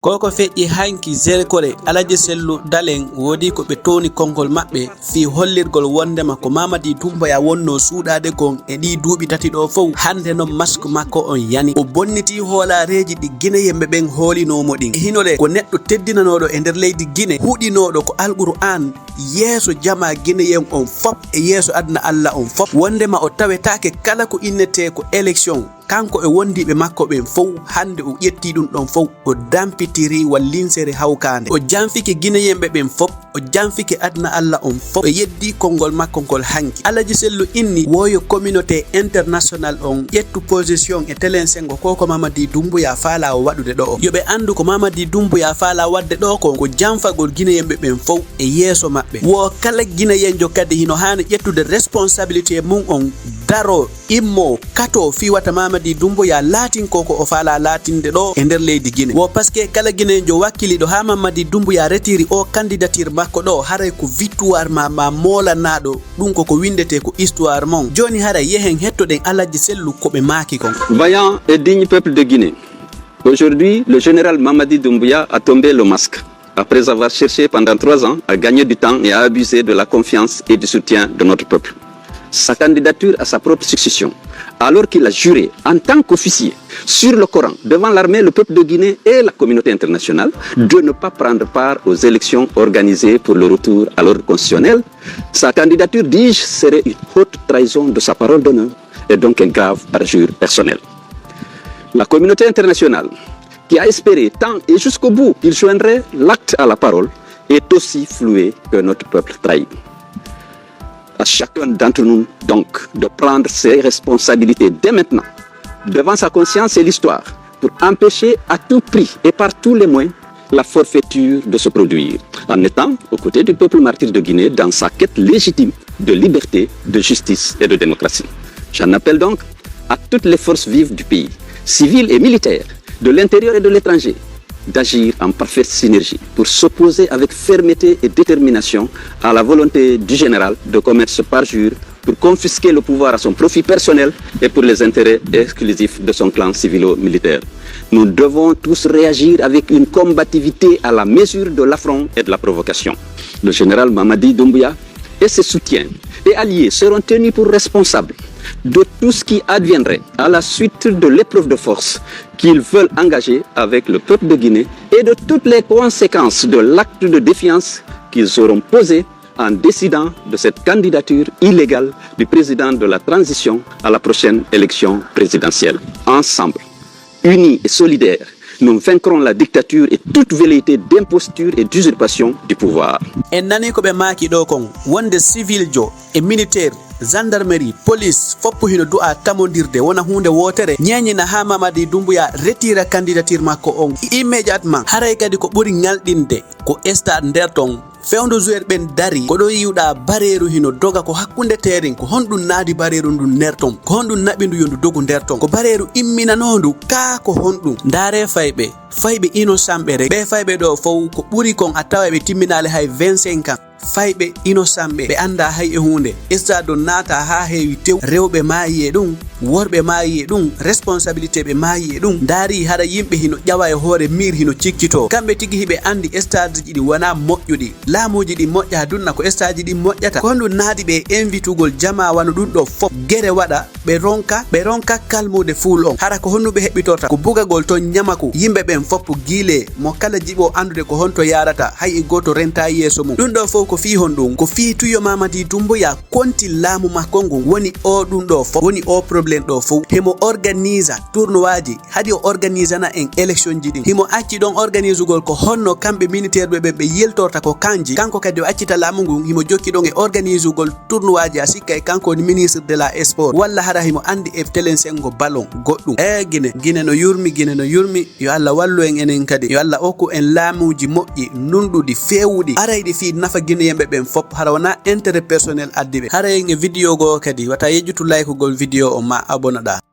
koko feƴƴi hanki Nzérékoré alaji Cellou Dalein wodi ko ɓe toni konngol maɓɓe fi hollirgol wondema ko Mamadi Doumbouya wonno suuɗade kon e ɗi duuɓi tati ɗo fof hande non masque makko on yani o bonniti hoolareji ɗi guinéyemɓe ɓen hoolinomo ɗin hinole ko neɗɗo teddinanoɗo e nder leydi Guinée huuɗinoɗo ko Alqur'an yeeso jama guinéen on fop e yeeso aduna Allah on fop wondema o tawetake kala ko innete ko élection kanko e wondiɓe makko ɓen fof hande o ƴetti ɗum ɗon fof o dampitiri wallinsere hawkande o janfiki guinéyemɓe ɓen fof o janfiki aduna Allah on fof e yeddi konngol makko ngol hanki alaji Cellou inni woyo communauté international on ƴettu position e telensengo koko Mamadi Doumbouya faala o waɗude ɗo o yoɓe andu ko Mamadi Doumbouya faala wadde ɗo ko janfagol guinéyemɓe ɓen fof e yeeso maɓɓe wo kala guinéyenjo kadi hino hani ƴettude responsabilité mum on daro immo kato fiwata Mamadi Doumbouya latin koko o faala latinde ɗo e nder leydi Guinée wo pasque kala guinéenjo wakkiliɗo ha Mamadi Doumbouya retiri o candidature makko ɗo haray ko victoire ma molanaɗo ɗum koko windete ko histoire mon joni haray yehen hettoɗen alaji Cellou koɓe maaki kon. Vaillant et digne peuple de Guinée, aujourd'hui le général Mamadi Doumbouya a tombé le masque après avoir cherché pendant 3 ans à gagner du temps et à abuser de la confiance et du soutien de notre peuple. Sa candidature à sa propre succession, alors qu'il a juré en tant qu'officier sur le Coran devant l'armée, le peuple de Guinée et la communauté internationale de ne pas prendre part aux élections organisées pour le retour à l'ordre constitutionnel, sa candidature, dis-je, serait une haute trahison de sa parole d'honneur et donc un grave parjure personnel. La communauté internationale, qui a espéré tant et jusqu'au bout qu'il joindrait l'acte à la parole, est aussi flouée que notre peuple trahi. À chacun d'entre nous, donc, de prendre ses responsabilités dès maintenant, devant sa conscience et l'histoire, pour empêcher à tout prix et par tous les moyens la forfaiture de se produire, en étant aux côtés du peuple martyr de Guinée dans sa quête légitime de liberté, de justice et de démocratie. J'en appelle donc à toutes les forces vives du pays, civiles et militaires, de l'intérieur et de l'étranger, d'agir en parfaite synergie pour s'opposer avec fermeté et détermination à la volonté du général de commettre parjure pour confisquer le pouvoir à son profit personnel et pour les intérêts exclusifs de son clan civilo-militaire. Nous devons tous réagir avec une combativité à la mesure de l'affront et de la provocation. Le général Mamadi Doumbouya et ses soutiens et alliés seront tenus pour responsables de tout ce qui adviendrait à la suite de l'épreuve de force qu'ils veulent engager avec le peuple de Guinée et de toutes les conséquences de l'acte de défiance qu'ils auront posé en décidant de cette candidature illégale du président de la transition à la prochaine élection présidentielle. Ensemble, unis et solidaires, nous vaincrons la dictature et toute velléité d'imposture et d'usurpation du pouvoir. En nani ko ɓe maaki ɗo kon wonde civil jo e militaire gendarmerie police foppo hino du'a tamodirde wona hunde wotere ñeñina ha Mamadi Doumbouya retira candidature makko on immédiatement haray kadi ko ɓuri ngalɗinde ko stade nder ton fewndo joueur ɓen dari ko ɗo yiwɗa bareeru hino doga ko hakkunde terin ko honɗum naadi bareeru ndu nder ton ko honɗum naɓi ndu yondu dogu nder ton ko bareeru imminanondu ka ko honɗum ndaare fayɓe innocent ɓe rek ɓe fayɓe ɗo fof ko ɓuri kon a tawa ɓe timminale hay 25 ans fayɓe innocent ɓe anda hay e hunde stade ɗo naata ha heewi tew rewɓe maayi e ɗum worɓe maayi e ɗum responsabilité ɓe maayi e ɗum ndaari hara yimɓe hino ƴawa e hoore mir hino cikkito kamɓe tigi hiɓe andi stade ji ɗi wona moƴƴuɗi laamuji ɗi moƴƴa dunna ko stade ji ɗi moƴƴata ko honɗum naadi ɓe invitugol jama wano ɗum ɗo fof guere waɗa ɓe ronka kalmude fuul on hara ko honno ɓe heɓɓitorta ko bugagol ton ñamaku yimɓe ɓen foppo guile mo kala jiɓo andude ko honto yarata hay e goto renta yeeso mum ɗum ɗo fof ko fi hon ɗum ko fi tuyo Mamadi Doumbouya konti laamu makko ngu woni o ɗum ɗo fof woni o probléme ɗo fof himo organisa tournoi ji hadi o organisana en élection ji ɗin himo acci ɗon organisugol ko honno kamɓe militaire ɓe ɓe yeltorta ko kanji kanko kadi o accita laamu ngu himo jokki ɗon e organisugol tournoi ji a sikka e kanko woni ministre de la sport walla hara himo andi e telensengo ballon goɗɗum Guinée no yurmi yo Allah wallu en enen kadi yo Allah okku en laamuji moƴƴi nunɗuɗi fewuɗi arayɗi fi nafa guinéyemɓe ɓen fop hara wona intérêt personnel addi ɓe hara en e vidéo go kadi wata yejjutu like gol vidéo o ma abonaɗa.